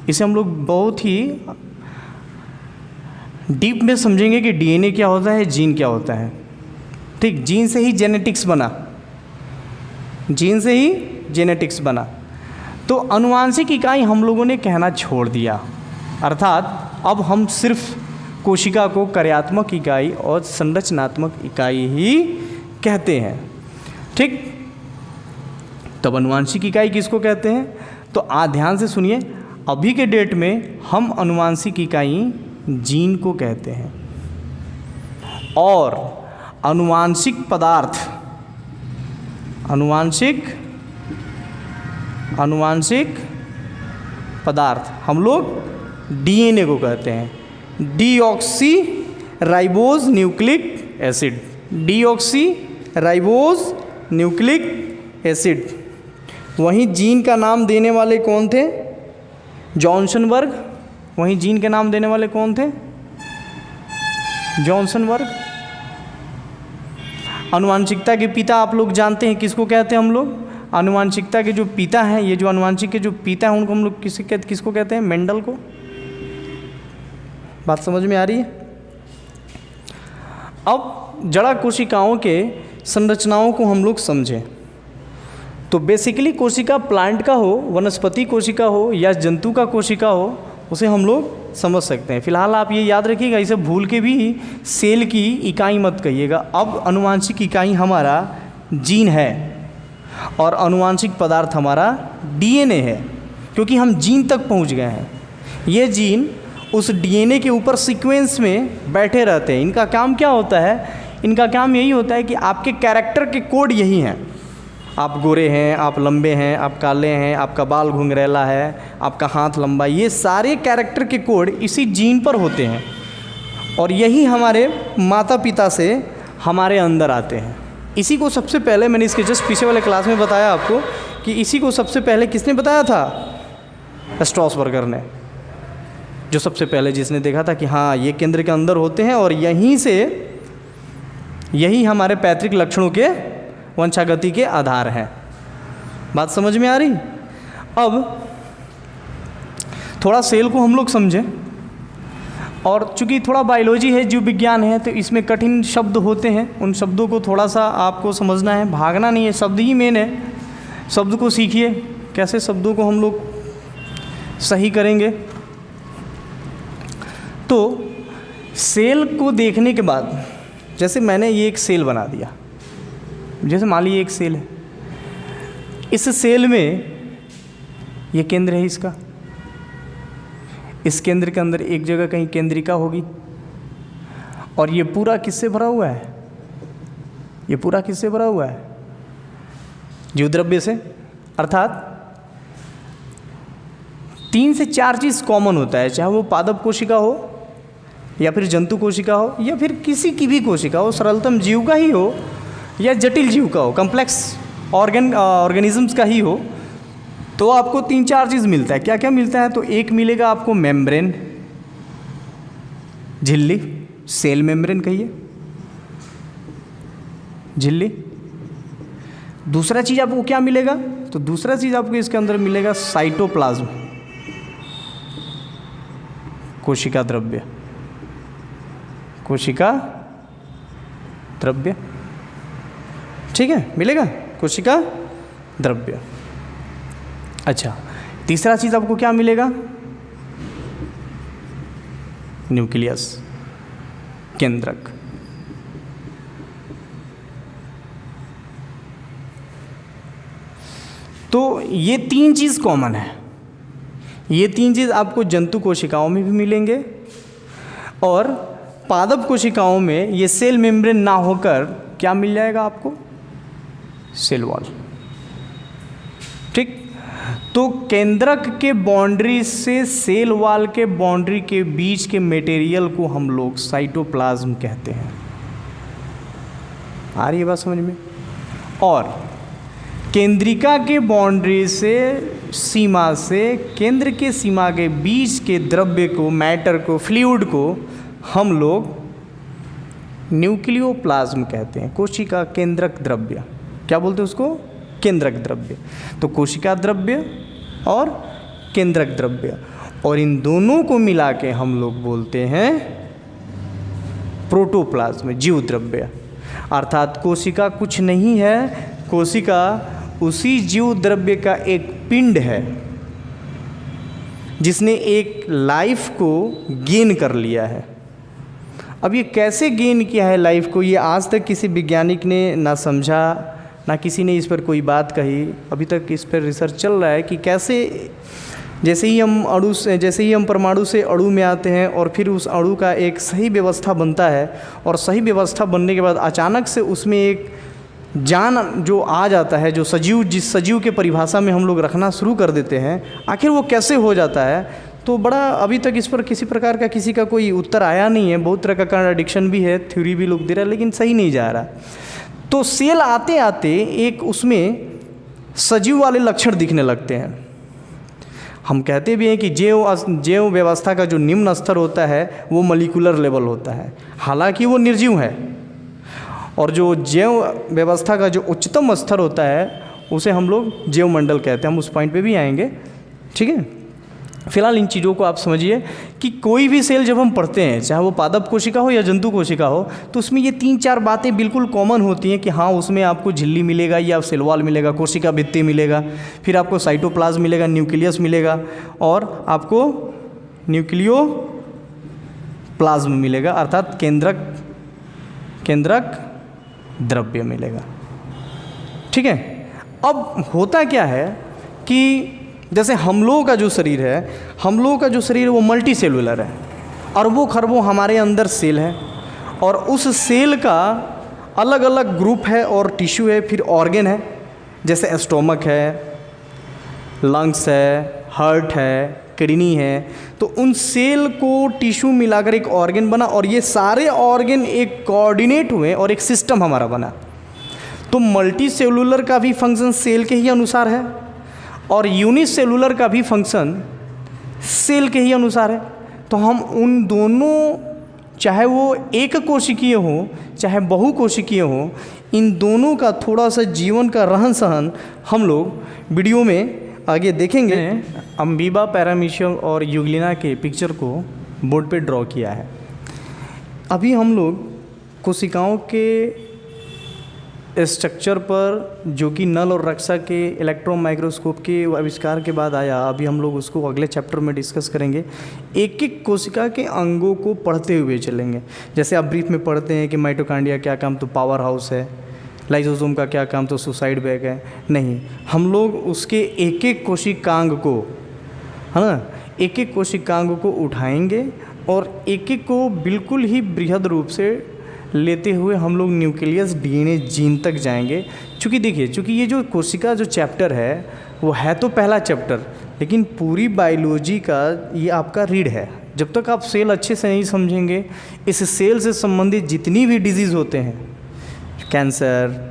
इसे हम लोग बहुत ही डीप में समझेंगे कि डीएनए क्या होता है, जीन क्या होता है। ठीक, जीन से ही जेनेटिक्स बना। तो आनुवांशिक इकाई हम लोगों ने कहना छोड़ दिया, अर्थात अब हम सिर्फ कोशिका को कार्यात्मक इकाई और संरचनात्मक इकाई ही कहते हैं। ठीक, तब आनुवांशिक इकाई किसको कहते हैं? तो ध्यान से सुनिए, अभी के डेट में हम आनुवांशिक इकाई जीन को कहते हैं, और आनुवांशिक पदार्थ हम लोग डीएनए को कहते हैं, डीऑक्सी राइबोज न्यूक्लिक एसिड। वहीं जीन का नाम देने वाले कौन थे? जॉनसन वर्ग। आनुवांशिकता के पिता आप लोग जानते हैं किसको कहते हैं हम लोग? आनुवांशिकता के जो पिता हैं, ये जो आनुवांशिक के जो पिता हैं, उनको हम लोग किसको कहते हैं? मेंडल को। बात समझ में आ रही है? अब जड़ा कोशिकाओं के संरचनाओं को हम लोग समझें तो बेसिकली कोशिका प्लांट का हो, वनस्पति कोशिका हो या जंतु का कोशिका हो, उसे हम लोग समझ सकते हैं। फिलहाल आप ये याद रखिएगा, इसे भूल के भी सेल की इकाई मत कहिएगा। अब आनुवांशिक इकाई हमारा जीन है और आनुवांशिक पदार्थ हमारा डीएनए है, क्योंकि हम जीन तक पहुंच गए हैं। ये जीन उस डीएनए के ऊपर सीक्वेंस में बैठे रहते हैं। इनका काम क्या होता है? इनका काम यही होता है कि आपके कैरेक्टर के कोड यही हैं। आप गोरे हैं, आप लंबे हैं, आप काले हैं, आपका बाल घुंघरैला है, आपका हाथ लंबा, ये सारे कैरेक्टर के कोड इसी जीन पर होते हैं, और यही हमारे माता पिता से हमारे अंदर आते हैं। इसी को सबसे पहले मैंने इसके जस्ट पीछे वाले क्लास में बताया आपको कि इसी को सबसे पहले किसने बताया था? स्ट्रॉसबर्गर ने, जो सबसे पहले जिसने देखा था कि हाँ ये केंद्र के अंदर होते हैं और यही हमारे पैतृक लक्षणों के वंशागति के आधार हैं। बात समझ में आ रही? अब थोड़ा सेल को हम लोग समझें, और चूँकि थोड़ा बायोलॉजी है, जीव विज्ञान है, तो इसमें कठिन शब्द होते हैं। उन शब्दों को थोड़ा सा आपको समझना है, भागना नहीं है, शब्द ही मेन है। शब्द को सीखिए, कैसे शब्दों को हम लोग सही करेंगे। तो सेल को देखने के बाद, जैसे मैंने ये एक सेल बना दिया, जैसे मान लीजिए एक सेल है, इस सेल में ये केंद्र है इसका, इस केंद्र के अंदर एक जगह कहीं केंद्रिका होगी, और ये पूरा किससे भरा हुआ है? ये पूरा किससे भरा हुआ है? जीवद्रव्य से। अर्थात 3 से 4 चीज़ कॉमन होता है, चाहे वो पादप कोशिका हो या फिर जंतु कोशिका हो या फिर किसी की भी कोशिका हो, सरलतम जीव का ही हो या जटिल जीव का हो, कम्प्लेक्स ऑर्गेनिजम्स का ही हो, तो आपको 3-4 चीज़ मिलता है। क्या क्या मिलता है? तो एक मिलेगा आपको मेम्ब्रेन, झिल्ली, सेल मेम्ब्रेन कहिए, झिल्ली। दूसरा चीज़ आपको क्या मिलेगा? तो दूसरा चीज़ आपको इसके अंदर मिलेगा साइटोप्लाज्म। कोशिका द्रव्य, कोशिका द्रव्य, ठीक है, मिलेगा कोशिका द्रव्य। अच्छा, तीसरा चीज आपको क्या मिलेगा? न्यूक्लियस, केंद्रक। तो ये तीन चीज कॉमन है, ये तीन चीज आपको जंतु कोशिकाओं में भी मिलेंगे और पादप कोशिकाओं में ये सेल मेम्ब्रेन ना होकर क्या मिल जाएगा आपको? सेल वॉल, ठीक। तो केंद्रक के बाउंड्री से सेल वॉल के बाउंड्री के बीच के मटेरियल को हम लोग साइटोप्लाज्म कहते हैं। आ रही है बात समझ में? और केंद्रिका के बाउंड्री से सीमा से केंद्र के सीमा के बीच के द्रव्य को, मैटर को, फ्लूइड को हम लोग न्यूक्लियोप्लाज्म कहते हैं। कोशिका केंद्रक द्रव्य, क्या बोलते हैं उसको? केंद्रक द्रव्य। तो कोशिका द्रव्य और केंद्रक द्रव्य, और इन दोनों को मिला के हम लोग बोलते हैं प्रोटोप्लाज्म, जीव द्रव्य। अर्थात कोशिका कुछ नहीं है, कोशिका उसी जीव द्रव्य का एक पिंड है जिसने एक लाइफ को गेन कर लिया है। अब ये कैसे गेन किया है लाइफ को, ये आज तक किसी वैज्ञानिक ने ना समझा, ना किसी ने इस पर कोई बात कही। अभी तक इस पर रिसर्च चल रहा है कि कैसे, जैसे ही हम परमाणु से अणु में आते हैं और फिर उस अणु का एक सही व्यवस्था बनता है और सही व्यवस्था बनने के बाद अचानक से उसमें एक जान जो आ जाता है, जो सजीव, जिस सजीव के परिभाषा में हम लोग रखना शुरू कर देते हैं, आखिर वो कैसे हो जाता है? तो बड़ा अभी तक इस पर किसी प्रकार का किसी का कोई उत्तर आया नहीं है। बहुत तरह का कॉन्ट्रडिक्शन भी है, थ्योरी भी लोग दे रहा है, लेकिन सही नहीं जा रहा। तो सेल आते आते एक उसमें सजीव वाले लक्षण दिखने लगते हैं। हम कहते भी हैं कि जैव व्यवस्था का जो निम्न स्तर होता है वो मॉलिक्यूलर लेवल होता है, हालांकि वो निर्जीव है, और जो जैव व्यवस्था का जो उच्चतम स्तर होता है उसे हम लोग जैव मंडल कहते हैं। हम उस पॉइंट पे भी आएंगे, ठीक है। फिलहाल इन चीज़ों को आप समझिए कि कोई भी सेल जब हम पढ़ते हैं, चाहे वो पादप कोशिका हो या जंतु कोशिका हो, तो उसमें ये 3-4 बातें बिल्कुल कॉमन होती हैं कि हाँ, उसमें आपको झिल्ली मिलेगा या सेल वॉल मिलेगा, कोशिका भित्ति मिलेगा, फिर आपको साइटोप्लाज्म मिलेगा, न्यूक्लियस मिलेगा, और आपको न्यूक्लियोप्लाज्म मिलेगा, अर्थात केंद्रक द्रव्य मिलेगा, ठीक है। अब होता क्या है कि जैसे हम लोगों का जो शरीर है वो मल्टी सेलुलर है, अरबों खरबों हमारे अंदर सेल है, और उस सेल का अलग अलग ग्रुप है और टिश्यू है, फिर ऑर्गन है, जैसे स्टोमक है, लंग्स है, हार्ट है, किडनी है। तो उन सेल को टिश्यू मिलाकर एक ऑर्गन बना, और ये सारे ऑर्गन एक कोऑर्डिनेट हुए और एक सिस्टम हमारा बना। तो मल्टी सेलुलर का भी फंक्शन सेल के ही अनुसार है, और यूनिसेलुलर का भी फंक्शन सेल के ही अनुसार है। तो हम उन दोनों, चाहे वो एक कोशिकीय हो चाहे बहुकोशिकीय हो, इन दोनों का थोड़ा सा जीवन का रहन सहन हम लोग वीडियो में आगे देखेंगे। अम्बीबा, पैरामीशियम और यूग्लिना के पिक्चर को बोर्ड पे ड्रॉ किया है। अभी हम लोग कोशिकाओं के स्ट्रक्चर पर, जो कि नल और रक्षा के इलेक्ट्रॉन माइक्रोस्कोप के आविष्कार के बाद आया, अभी हम लोग उसको अगले चैप्टर में डिस्कस करेंगे। एक एक कोशिका के अंगों को पढ़ते हुए चलेंगे। जैसे आप ब्रीफ में पढ़ते हैं कि माइटोकॉन्ड्रिया क्या काम, तो पावर हाउस है, लाइसोसोम का क्या काम, तो सुसाइड बैग है। नहीं, हम लोग उसके एक एक कोशिकांग को, है ना, एक एक कोशिकांग को उठाएंगे और एक एक को बिल्कुल ही बृहद रूप से लेते हुए हम लोग न्यूक्लियस, डीएनए, जीन तक जाएंगे। चूँकि देखिए, चूँकि ये जो कोशिका जो चैप्टर है वो है तो पहला चैप्टर, लेकिन पूरी बायोलॉजी का ये आपका रीढ़ है। जब तक आप सेल अच्छे से नहीं समझेंगे, इस सेल से संबंधित जितनी भी डिजीज़ होते हैं, कैंसर,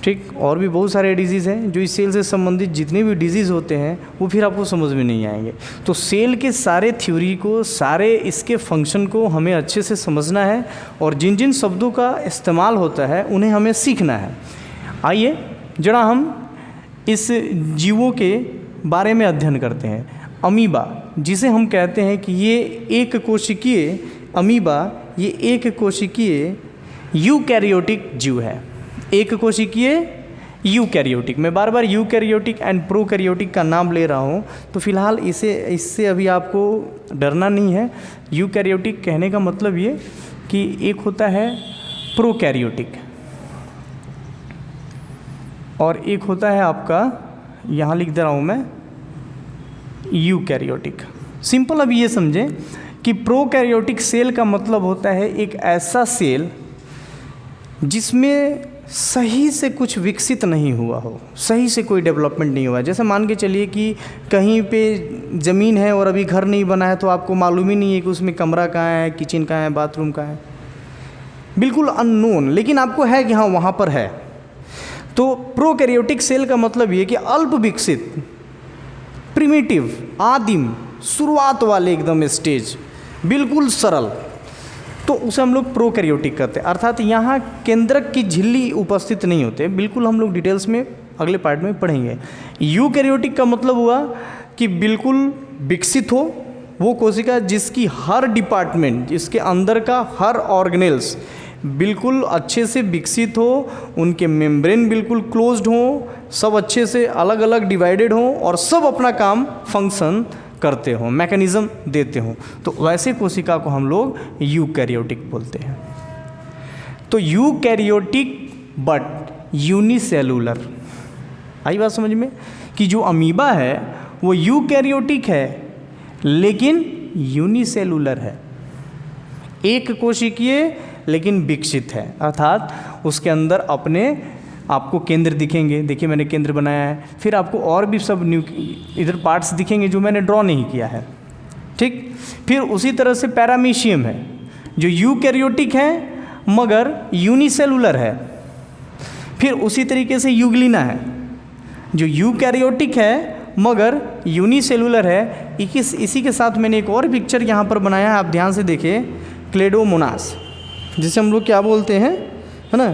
ठीक, और भी बहुत सारे डिजीज़ हैं, जो इस सेल से संबंधित जितने भी डिजीज़ होते हैं वो फिर आपको समझ में नहीं आएंगे। तो सेल के सारे थ्योरी को, सारे इसके फंक्शन को हमें अच्छे से समझना है, और जिन जिन शब्दों का इस्तेमाल होता है उन्हें हमें सीखना है। आइए जरा हम इस जीवों के बारे में अध्ययन करते हैं। अमीबा, जिसे हम कहते हैं कि ये एक कोशिकीय अमीबा, ये एक कोशिकीय यूकैरियोटिक जीव है। एक कोशिकीय यूकैरियोटिक, मैं बार बार यूकैरियोटिक एंड प्रोकैरियोटिक का नाम ले रहा हूँ, तो फिलहाल इससे अभी आपको डरना नहीं है। यूकैरियोटिक कहने का मतलब ये कि एक होता है प्रोकैरियोटिक और एक होता है आपका, यहाँ लिख दे रहा हूँ मैं, यूकैरियोटिक। सिंपल अभी ये समझें कि प्रोकैरियोटिक सेल का मतलब होता है एक ऐसा सेल जिसमें सही से कुछ विकसित नहीं हुआ हो, सही से कोई डेवलपमेंट नहीं हुआ है। जैसे मान के चलिए कि कहीं पे ज़मीन है और अभी घर नहीं बना है, तो आपको मालूम ही नहीं है कि उसमें कमरा कहाँ है, किचन कहाँ है, बाथरूम कहाँ है, बिल्कुल अननोन, लेकिन आपको है कि हाँ वहाँ पर है। तो प्रोकैरियोटिक सेल का मतलब ये कि अल्प विकसित, प्रिमिटिव, आदिम, शुरुआत वाले एकदम स्टेज, बिल्कुल सरल, तो उसे हम लोग प्रोकैरियोटिक कहते हैं। अर्थात यहाँ केंद्रक की झिल्ली उपस्थित नहीं होते, बिल्कुल हम लोग डिटेल्स में अगले पार्ट में पढ़ेंगे। यूकैरियोटिक का मतलब हुआ कि बिल्कुल विकसित हो वो कोशिका जिसकी हर डिपार्टमेंट, जिसके अंदर का हर ऑर्गेनेल्स बिल्कुल अच्छे से विकसित हो, उनके मेम्ब्रेन बिल्कुल क्लोज्ड हो, सब अच्छे से अलग अलग डिवाइडेड हो और सब अपना काम फंक्शन करते हो, मैकेनिज्म देते हो, तो वैसे कोशिका को हम लोग यूकैरियोटिक बोलते हैं। तो यूकैरियोटिक बट यूनिसेलुलर, आई बात समझ में, कि जो अमीबा है वो यूकैरियोटिक है लेकिन यूनिसेलुलर है, एक कोशिकीय लेकिन विकसित है। अर्थात उसके अंदर अपने आपको केंद्र दिखेंगे, देखिए मैंने केंद्र बनाया है, फिर आपको और भी सब इधर पार्ट्स दिखेंगे जो मैंने ड्रॉ नहीं किया है, ठीक। फिर उसी तरह से पैरामीशियम है जो यूकैरियोटिक है मगर यूनिसेलुलर है। फिर उसी तरीके से यूग्लिना है जो यूकैरियोटिक है मगर यूनिसेलुलर है। इसी के साथ मैंने एक और पिक्चर यहाँ पर बनाया है, आप ध्यान से देखिए, क्लेडोमोनास, जिसे हम लोग क्या बोलते हैं, है ना,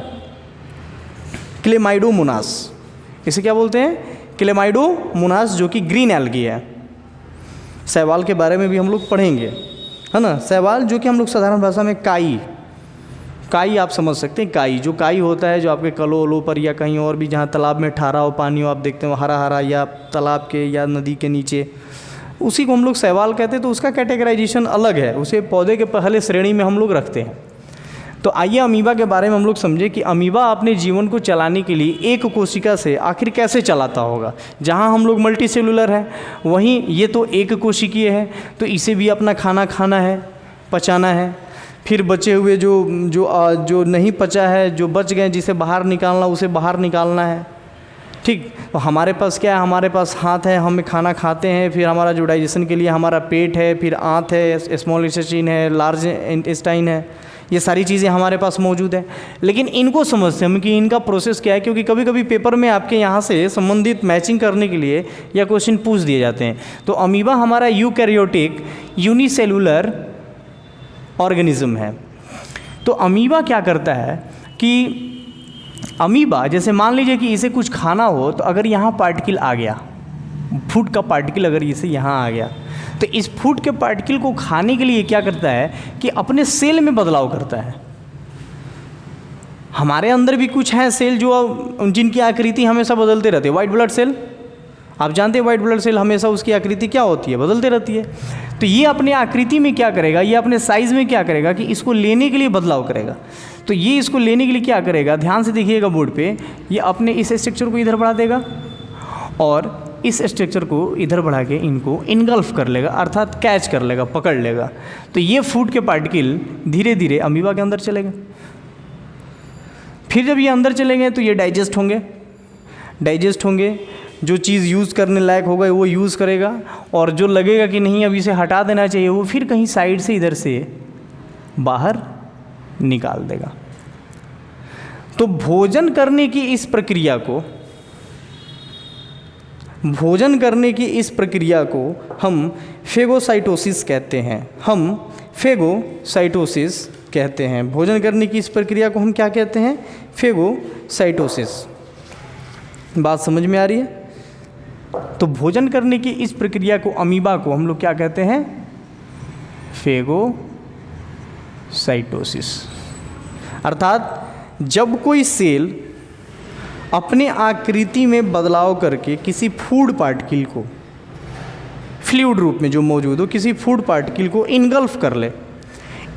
क्लेमाइडोमोनास, इसे क्या बोलते हैं, क्लेमाइडोमोनास, जो कि ग्रीन एल्गी है। शैवाल के बारे में भी हम लोग पढ़ेंगे, है ना। शैवाल जो कि हम लोग साधारण भाषा में काई आप समझ सकते हैं। जो काई होता है, जो आपके कलो वलो पर या कहीं और भी जहाँ तालाब में ठहरा हो पानी हो, आप देखते हो हरा हरा, या तालाब के या नदी के नीचे, उसी को हम लोग शैवाल कहते हैं। तो उसका कैटेगराइजेशन अलग है, उसे पौधे के पहले श्रेणी में हम लोग रखते हैं। तो आइए अमीबा के बारे में हम लोग समझे कि अमीबा अपने जीवन को चलाने के लिए एक कोशिका से आखिर कैसे चलाता होगा। जहाँ हम लोग मल्टी सेलुलर है, वहीं ये तो एक कोशिकीय है, तो इसे भी अपना खाना खाना है, पचाना है। फिर बचे हुए जो नहीं पचा है, जो बच गए, जिसे बाहर निकालना, उसे बाहर निकालना है, ठीक। तो हमारे पास क्या है, हमारे पास हाथ है, हम खाना खाते हैं, फिर हमारा जो डाइजेशन के लिए हमारा पेट है, फिर आंत है, स्मॉल इंटेस्टाइन है, लार्ज इंटेस्टाइन है, ये सारी चीज़ें हमारे पास मौजूद है। लेकिन इनको समझते हम कि इनका प्रोसेस क्या है, क्योंकि कभी कभी पेपर में आपके यहाँ से संबंधित मैचिंग करने के लिए या क्वेश्चन पूछ दिए जाते हैं। तो अमीबा हमारा यूकैरियोटिक यूनिसेलुलर ऑर्गेनिज्म है। तो अमीबा क्या करता है कि अमीबा, जैसे मान लीजिए कि इसे कुछ खाना हो, तो अगर यहाँ पार्टिकल आ गया, फूड का पार्टिकल अगर इसे यहाँ आ गया, तो इस फूड के पार्टिकल को खाने के लिए क्या करता है कि अपने सेल में बदलाव करता है। हमारे अंदर भी कुछ है सेल जो जिनकी आकृति हमेशा बदलते रहती है। वाइट ब्लड सेल, आप जानते हैं वाइट ब्लड सेल हमेशा उसकी आकृति क्या होती है, बदलते रहती है। तो ये अपने आकृति में क्या करेगा, ये अपने साइज़ में क्या करेगा कि इसको लेने के लिए बदलाव करेगा। तो ये इसको लेने के लिए क्या करेगा, ध्यान से देखिएगा बोर्ड पे, ये अपने इस स्ट्रक्चर को इधर बढ़ा देगा और इस स्ट्रक्चर को इधर बढ़ा के इनको इनगल्फ कर लेगा, अर्थात कैच कर लेगा, पकड़ लेगा। तो ये फूड के पार्टिकल धीरे धीरे अमीबा के अंदर चलेंगे। फिर जब ये अंदर चलेंगे तो ये डाइजेस्ट होंगे, जो चीज़ यूज़ करने लायक होगा वो यूज़ करेगा, और जो लगेगा कि नहीं अब इसे हटा देना चाहिए, वो फिर कहीं साइड से इधर से बाहर निकाल देगा। तो भोजन करने की इस प्रक्रिया को हम फेगोसाइटोसिस कहते हैं। भोजन करने की इस प्रक्रिया को हम क्या कहते हैं, फेगोसाइटोसिस। बात समझ में आ रही है? तो भोजन करने की इस प्रक्रिया को, अमीबा को हम लोग क्या कहते हैं? फेगोसाइटोसिस। अर्थात जब कोई सेल अपने आकृति में बदलाव करके किसी फूड पार्टिकल को, फ्लूइड रूप में जो मौजूद हो, किसी फूड पार्टिकल को इनगल्फ कर ले,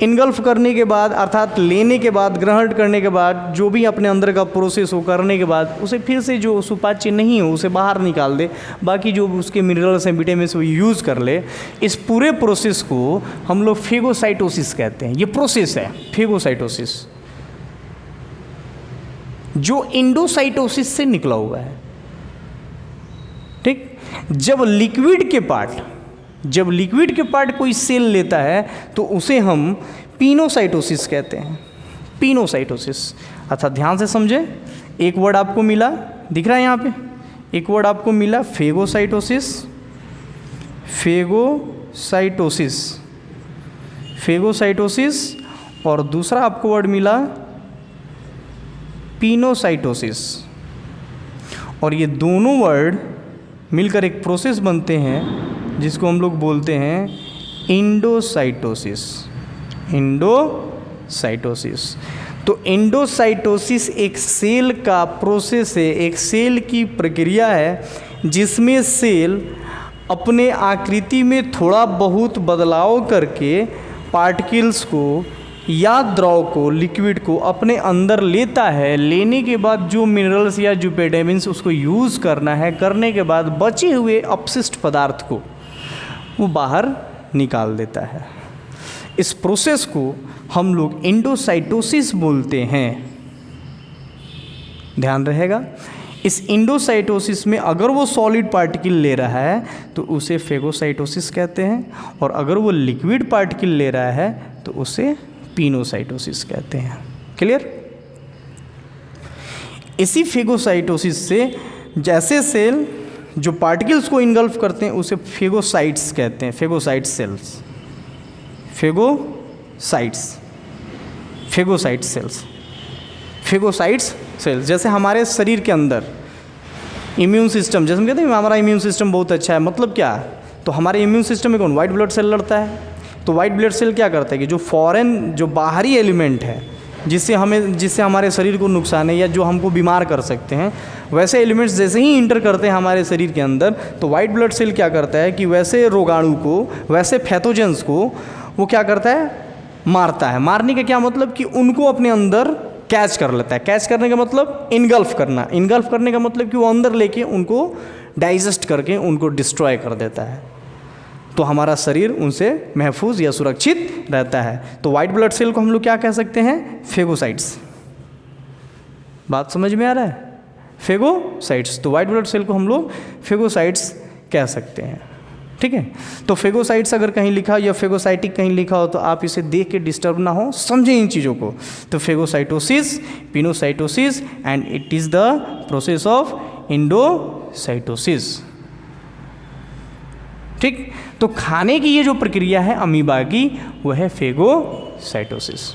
इनगल्फ करने के बाद अर्थात लेने के बाद, ग्रहण करने के बाद, जो भी अपने अंदर का प्रोसेस हो करने के बाद उसे फिर से जो सुपाच्य नहीं हो उसे बाहर निकाल दे, बाकी जो उसके मिनरल्स हैं, विटामिन्स, वो यूज़ कर ले। इस पूरे प्रोसेस को हम लोग फेगोसाइटोसिस कहते हैं। ये प्रोसेस है फेगोसाइटोसिस, जो इंडोसाइटोसिस से निकला हुआ है। ठीक, जब लिक्विड के पार्ट कोई सेल लेता है तो उसे हम पिनोसाइटोसिस कहते हैं। पिनोसाइटोसिस अर्थात ध्यान से समझे, एक वर्ड आपको मिला, दिख रहा है यहाँ पे, एक वर्ड आपको मिला फेगोसाइटोसिस, फेगोसाइटोसिस, और दूसरा आपको वर्ड मिला पिनोसाइटोसिस, और ये दोनों वर्ड मिलकर एक प्रोसेस बनते हैं जिसको हम लोग बोलते हैं इंडोसाइटोसिस। तो इंडोसाइटोसिस एक सेल का प्रोसेस है, एक सेल की प्रक्रिया है जिसमें सेल अपने आकृति में थोड़ा बहुत बदलाव करके पार्टिकल्स को या द्रव को, लिक्विड को अपने अंदर लेता है। लेने के बाद जो मिनरल्स या जो विटामिन्स उसको यूज़ करना है, करने के बाद बचे हुए अपशिष्ट पदार्थ को वो बाहर निकाल देता है। इस प्रोसेस को हम लोग इंडोसाइटोसिस बोलते हैं, ध्यान रहेगा। इस इंडोसाइटोसिस में अगर वो सॉलिड पार्टिकल ले रहा है तो उसे फेगोसाइटोसिस कहते हैं, और अगर वो लिक्विड पार्टिकल ले रहा है तो उसे पिनोसाइटोसिस कहते हैं। क्लियर? इसी फेगोसाइटोसिस से जैसे सेल जो पार्टिकल्स को इनगल्फ करते हैं उसे फेगोसाइट्स कहते हैं, फेगोसाइट सेल्स। जैसे हमारे शरीर के अंदर इम्यून सिस्टम, जैसे हम कहते हैं हमारा इम्यून सिस्टम बहुत अच्छा है, मतलब क्या? तो हमारे इम्यून सिस्टम में कौन? वाइट ब्लड सेल लड़ता है। तो वाइट ब्लड सेल क्या करता है कि जो फॉरेन, जो बाहरी एलिमेंट है जिससे हमारे शरीर को नुकसान है या जो हमको बीमार कर सकते हैं, वैसे एलिमेंट्स जैसे ही इंटर करते हैं हमारे शरीर के अंदर, तो वाइट ब्लड सेल क्या करता है कि वैसे रोगाणु को, वैसे पैथोजेंस को वो क्या करता है? मारता है। मारने का क्या मतलब कि उनको अपने अंदर कैच कर लेता है। कैच करने का मतलब इनगल्फ करना। इनगल्फ करने का मतलब कि वो अंदर लेके उनको डाइजेस्ट करके उनको डिस्ट्रॉय कर देता है। तो हमारा शरीर उनसे महफूज या सुरक्षित रहता है। तो वाइट ब्लड सेल को हम लोग क्या कह सकते हैं? फेगोसाइट्स। बात समझ में आ रहा है? फेगोसाइट्स। तो वाइट ब्लड सेल को हम लोग फेगोसाइट्स कह सकते हैं। ठीक है? तो फेगोसाइट्स अगर कहीं लिखा या फेगोसाइटिक कहीं लिखा हो तो आप इसे देख के डिस्टर्ब ना हो, समझें इन चीज़ों को। तो phagocytosis, pinocytosis, and it is the process of endocytosis. ठीक? तो खाने की ये जो प्रक्रिया है अमीबा की, वो है फेगोसाइटोसिस।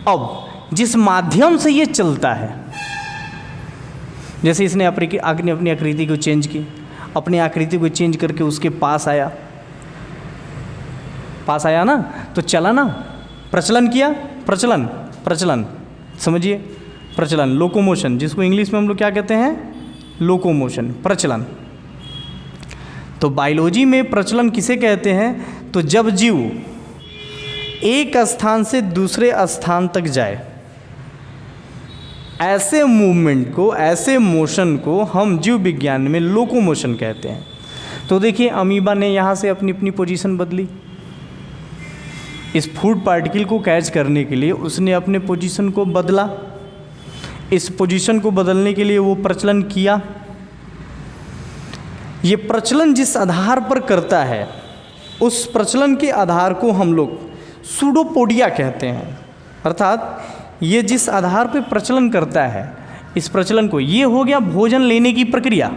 अब जिस माध्यम से ये चलता है, जैसे इसने अपनी आकृति को चेंज की, अपनी आकृति को चेंज करके उसके पास आया ना, तो चला ना, प्रचलन किया, प्रचलन समझिए, प्रचलन, लोकोमोशन, जिसको इंग्लिश में हम लोग क्या कहते हैं? लोकोमोशन, प्रचलन। तो बायोलॉजी में प्रचलन किसे कहते हैं? तो जब जीव एक स्थान से दूसरे स्थान तक जाए, ऐसे मूवमेंट को, ऐसे मोशन को हम जीव विज्ञान में लोकोमोशन कहते हैं। तो देखिए अमीबा ने यहाँ से अपनी अपनी पोजीशन बदली। इस फूड पार्टिकल को कैच करने के लिए उसने अपने पोजीशन को बदला। इस पोजीशन को बदलने के लिए वो प्रचलन किया। ये प्रचलन जिस आधार पर करता है, उस प्रचलन के आधार को हम लोग सूडोपोडिया कहते हैं। अर्थात ये जिस आधार पर प्रचलन करता है, इस प्रचलन को, ये हो गया भोजन लेने की प्रक्रिया,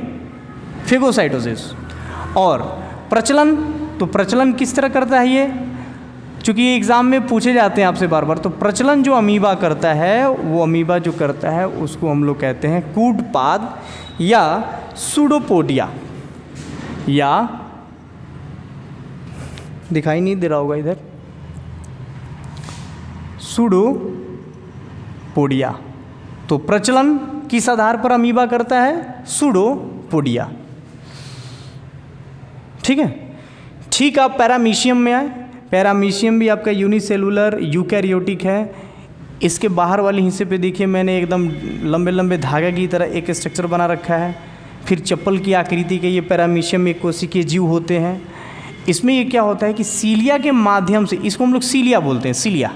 फेगोसाइटोसिस। और प्रचलन, तो प्रचलन किस तरह करता है? ये चूँकि ये एग्ज़ाम में पूछे जाते हैं आपसे बार बार, तो प्रचलन जो अमीबा करता है, वो अमीबा जो करता है उसको हम लोग कहते हैं कूटपाद या सूडोपोडिया, या दिखाई नहीं दे रहा होगा इधर, सूडोपोडिया। तो प्रचलन किस आधार पर अमीबा करता है? सूडोपोडिया। ठीक है। ठीक, आप पैरामीशियम में आए। पैरामीशियम भी आपका यूनिसेलुलर यूकैरियोटिक है। इसके बाहर वाले हिस्से पे देखिए मैंने एकदम लंबे लंबे धागे की तरह एक स्ट्रक्चर बना रखा है। फिर चप्पल की आकृति के ये पैरामीशियम में कोशिकीय जीव होते हैं। इसमें ये क्या होता है कि सीलिया के माध्यम से, इसको हम लोग सीलिया बोलते हैं, सीलिया,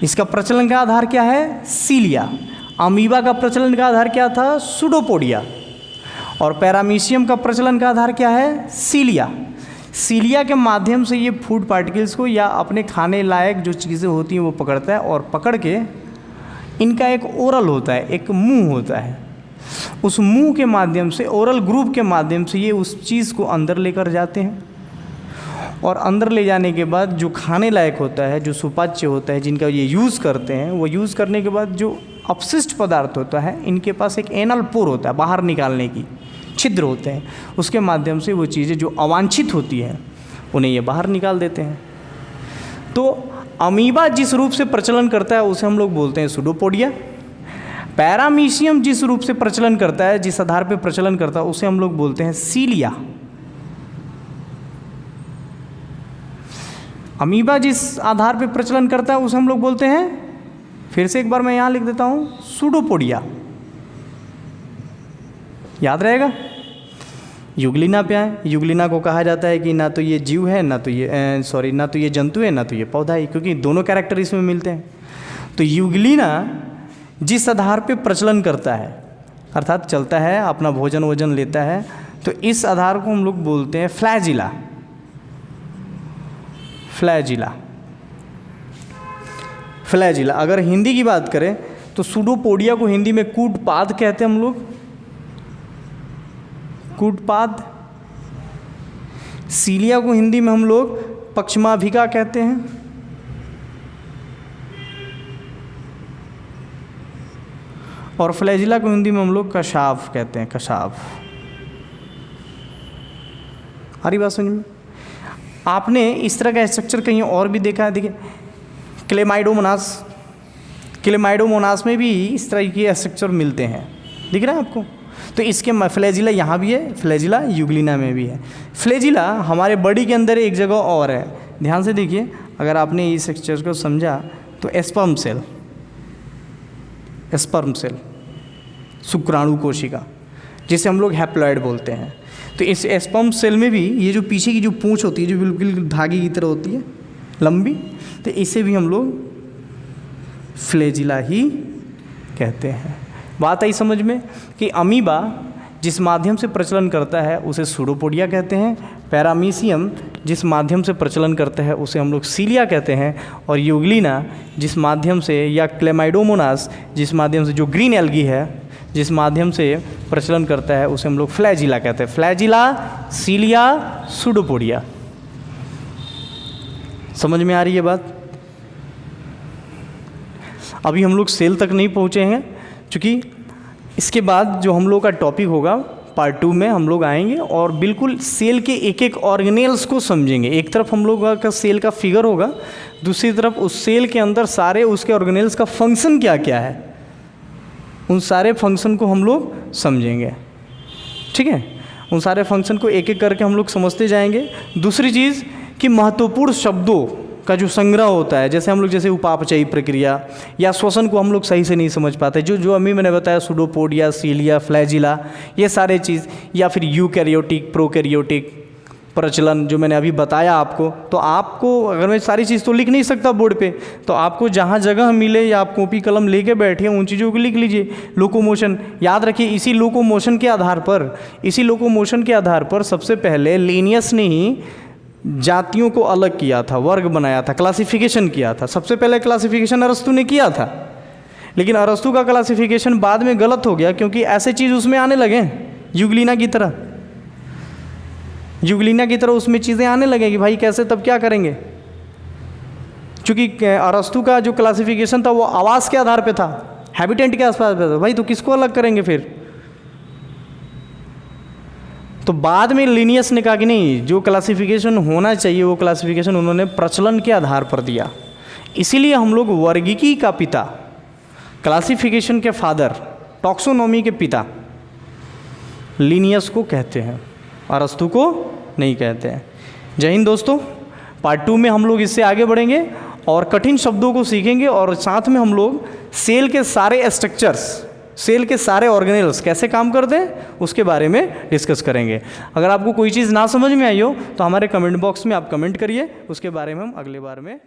इसका प्रचलन का आधार क्या है? सीलिया। अमीबा का प्रचलन का आधार क्या था? सूडोपोडिया। और पैरामीशियम का प्रचलन का आधार क्या है? सीलिया। सीलिया के माध्यम से ये फूड पार्टिकल्स को या अपने खाने लायक जो चीज़ें होती हैं वो पकड़ता है, और पकड़ के इनका एक ओरल होता है, एक मुंह होता है। उस मुंह के माध्यम से, ओरल ग्रुप के माध्यम से ये उस चीज़ को अंदर लेकर जाते हैं, और अंदर ले जाने के बाद जो खाने लायक होता है, जो सुपाच्य होता है, जिनका ये यूज़ करते हैं, वो यूज़ करने के बाद जो अपशिष्ट पदार्थ होता है, इनके पास एक एनल पोर होता है, बाहर निकालने की छिद्र होते हैं। उसके माध्यम से वो चीज़ें जो अवांछित होती हैं उन्हें ये बाहर निकाल देते हैं। तो अमीबा जिस रूप से प्रचलन करता है उसे हम लोग बोलते हैं सूडोपोडिया। पैरामीशियम जिस रूप से प्रचलन करता है, जिस आधार पर प्रचलन करता है, उसे हम लोग बोलते हैं सीलिया। अमीबा जिस आधार पर प्रचलन करता है उसे हम लोग बोलते हैं, फिर से एक बार मैं यहाँ लिख देता हूँ, सूडोपोडिया। याद रहेगा। युगलिना पे आए। युगलिना को कहा जाता है कि ना तो ये जीव है, ना तो ये जंतु है, ना तो ये पौधा है, क्योंकि दोनों कैरेक्टर इसमें मिलते हैं। तो युगलिना जिस आधार पे प्रचलन करता है, अर्थात चलता है, अपना भोजन वोजन लेता है, तो इस आधार को हम लोग बोलते हैं फ्लैजिला। फ्लैजिला। फ्लैजिला। अगर हिंदी की बात करें तो सूडोपोडिया को हिंदी में कूटपाद कहते हैं हम लोग, कूटपाद। सीलिया को हिंदी में हम लोग पक्षमाभिका कहते हैं। और फ्लैजिला को हिंदी में हम लोग कशाव कहते हैं, कशाव। आ रही बात समझ में? आपने इस तरह का स्ट्रक्चर कहीं और भी देखा है? देखिए क्लेमाइडोमोनास, क्लेमाइडोमोनास में भी इस तरह के स्ट्रक्चर मिलते हैं, दिख रहा है आपको? तो इसके फ्लैजिला यहाँ भी है, फ्लैजिला युगलिना में भी है। फ्लैजिला हमारे बॉडी के अंदर एक जगह और है, ध्यान से देखिए। अगर आपने इस स्ट्रक्चर को समझा तो स्पर्म सेल, स्पर्म सेल, शुक्राणु कोशिका, जिसे हम लोग हैप्लॉइड बोलते हैं। तो इस स्पर्म सेल में भी ये जो पीछे की जो पूंछ होती है, जो बिल्कुल धागे की तरह होती है, लंबी, तो इसे भी हम लोग फ्लैजिला ही कहते हैं। बात आई समझ में कि अमीबा जिस माध्यम से प्रचलन करता है उसे सूडोपोडिया कहते हैं, पैरामीशियम जिस माध्यम से प्रचलन करता है उसे हम लोग सीलिया कहते हैं, और युगलिना जिस माध्यम से, या क्लेमाइडोमोनास जिस माध्यम से, जो ग्रीन एल्गी है, जिस माध्यम से प्रचलन करता है उसे हम लोग फ्लैजिला कहते हैं। Flagella, cilia, pseudopodia. समझ में आ रही है बात? अभी हम लोग सेल तक नहीं पहुँचे हैं, क्योंकि इसके बाद जो हम लोग का टॉपिक होगा पार्ट 2 में हम लोग आएंगे और बिल्कुल सेल के एक एक ऑर्गेनेल्स को समझेंगे। एक तरफ हम लोग का सेल का फिगर होगा, दूसरी तरफ उस सेल के अंदर सारे उसके ऑर्गेनेल्स का फंक्शन क्या क्या है, उन सारे फंक्शन को हम लोग समझेंगे। ठीक है, उन सारे फंक्शन को एक एक करके हम लोग समझते जाएंगे। दूसरी चीज़ कि महत्वपूर्ण शब्दों का जो संग्रह होता है, जैसे हम लोग जैसे उपापचयी प्रक्रिया या श्वसन को हम लोग सही से नहीं समझ पाते, जो अभी मैंने बताया सूडोपोडिया, सीलिया, फ्लैजिला, ये सारे चीज़, या फिर यूकैरियोटिक, प्रोकैरियोटिक प्रचलन जो मैंने अभी बताया आपको। तो आपको अगर मैं सारी चीज़ तो लिख नहीं सकता बोर्ड पे, तो आपको जहाँ जगह मिले या आप कॉपी कलम लेके बैठे उन चीज़ों को लिख लीजिए। लोकोमोशन याद रखिए, इसी लोकोमोशन के आधार पर सबसे पहले लिनियस ने ही जातियों को अलग किया था, वर्ग बनाया था, क्लासिफिकेशन किया था। सबसे पहले क्लासिफिकेशन अरस्तु ने किया था, लेकिन अरस्तु का क्लासिफिकेशन बाद में गलत हो गया, क्योंकि ऐसे चीज़ उसमें आने लगे युगलिना की तरह उसमें चीज़ें आने लगे कि भाई कैसे, तब क्या करेंगे, चूँकि अरस्तु का जो क्लासिफिकेशन था वो आवास के आधार पे था, हैबिटेंट के आसपास पे था। भाई तो किसको अलग करेंगे फिर? तो बाद में लिनियस ने कहा कि नहीं, जो क्लासिफिकेशन होना चाहिए वो क्लासिफिकेशन उन्होंने प्रचलन के आधार पर दिया। इसीलिए हम लोग वर्गीकी का पिता, क्लासिफिकेशन के फादर, टॉक्सोनॉमी के पिता लिनियस को कहते हैं, अरस्तु को नहीं कहते हैं। जय हिंद दोस्तों। पार्ट 2 में हम लोग इससे आगे बढ़ेंगे और कठिन शब्दों को सीखेंगे और साथ में हम लोग सेल के सारे स्ट्रक्चर्स, सेल के सारे ऑर्गेनेल्स कैसे काम करते हैं उसके बारे में डिस्कस करेंगे। अगर आपको कोई चीज़ ना समझ में आई हो तो हमारे कमेंट बॉक्स में आप कमेंट करिए, उसके बारे में हम अगले बार में